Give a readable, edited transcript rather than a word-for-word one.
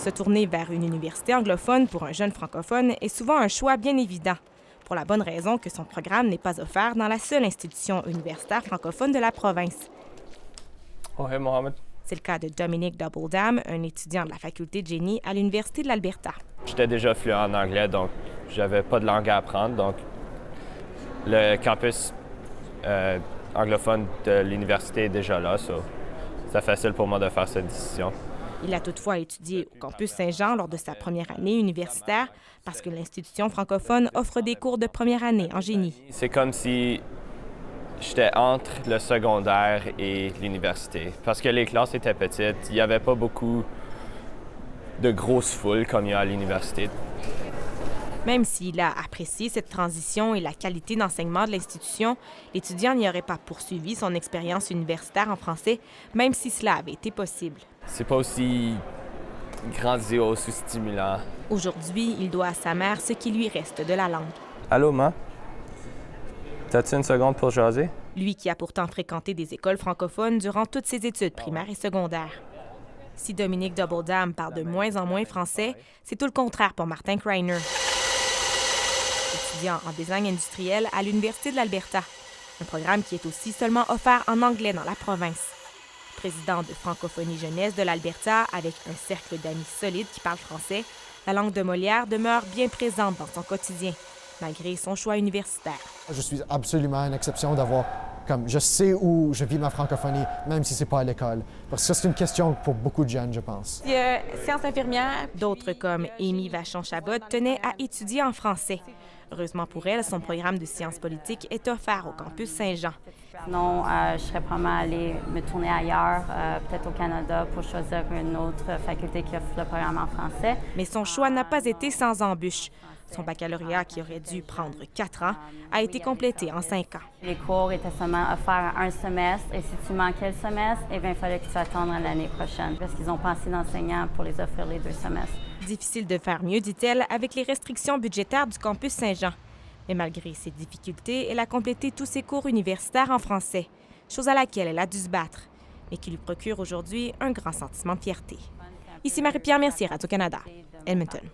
Se tourner vers une université anglophone pour un jeune francophone est souvent un choix bien évident, pour la bonne raison que son programme n'est pas offert dans la seule institution universitaire francophone de la province. Oh, hey, Mohamed. C'est le cas de Dominic Doubledam, un étudiant de la faculté de génie à l'Université de l'Alberta. J'étais déjà fluent en anglais, donc j'avais pas de langue à apprendre. Donc, le campus anglophone de l'université est déjà là, c'est facile pour moi de faire cette décision. Il a toutefois étudié au campus Saint-Jean lors de sa première année universitaire parce que l'institution francophone offre des cours de première année en génie. C'est comme si j'étais entre le secondaire et l'université. Parce que les classes étaient petites, il n'y avait pas beaucoup de grosses foules comme il y a à l'université. Même s'il a apprécié cette transition et la qualité d'enseignement de l'institution, l'étudiant n'y aurait pas poursuivi son expérience universitaire en français, même si cela avait été possible. C'est pas aussi grandiose ou stimulant. Aujourd'hui, il doit à sa mère ce qui lui reste de la langue. Allô, Ma? T'as-tu une seconde pour jaser? Lui qui a pourtant fréquenté des écoles francophones durant toutes ses études primaires et secondaires. Si Dominic Doubledam parle de moins en moins français, c'est tout le contraire pour Martin Kreiner, étudiant en design industriel à l'Université de l'Alberta, un programme qui est aussi seulement offert en anglais dans la province. Président de Francophonie Jeunesse de l'Alberta, avec un cercle d'amis solides qui parlent français, la langue de Molière demeure bien présente dans son quotidien, malgré son choix universitaire. Je suis absolument une exception d'avoir, je sais où je vis ma francophonie, même si c'est pas à l'école. Parce que ça, c'est une question pour beaucoup de jeunes, je pense. Sciences infirmières, d'autres comme Amy Vachon-Chabot tenaient à étudier en français. Heureusement pour elle, son programme de sciences politiques est offert au campus Saint-Jean. Sinon, je serais probablement allée me tourner ailleurs, peut-être au Canada, pour choisir une autre faculté qui offre le programme en français. Mais son choix n'a pas été sans embûches. Son baccalauréat, qui aurait dû prendre 4 ans, a été complété en 5 ans. Les cours étaient seulement offerts un semestre, et si tu manquais le semestre, il fallait que tu attendes l'année prochaine, parce qu'ils n'ont pas assez d'enseignants pour les offrir les 2 semestres. Difficile de faire mieux, dit-elle, avec les restrictions budgétaires du campus Saint-Jean. Mais malgré ces difficultés, elle a complété tous ses cours universitaires en français, chose à laquelle elle a dû se battre, mais qui lui procure aujourd'hui un grand sentiment de fierté. Ici Marie-Pierre Mercier, Radio-Canada, Edmonton.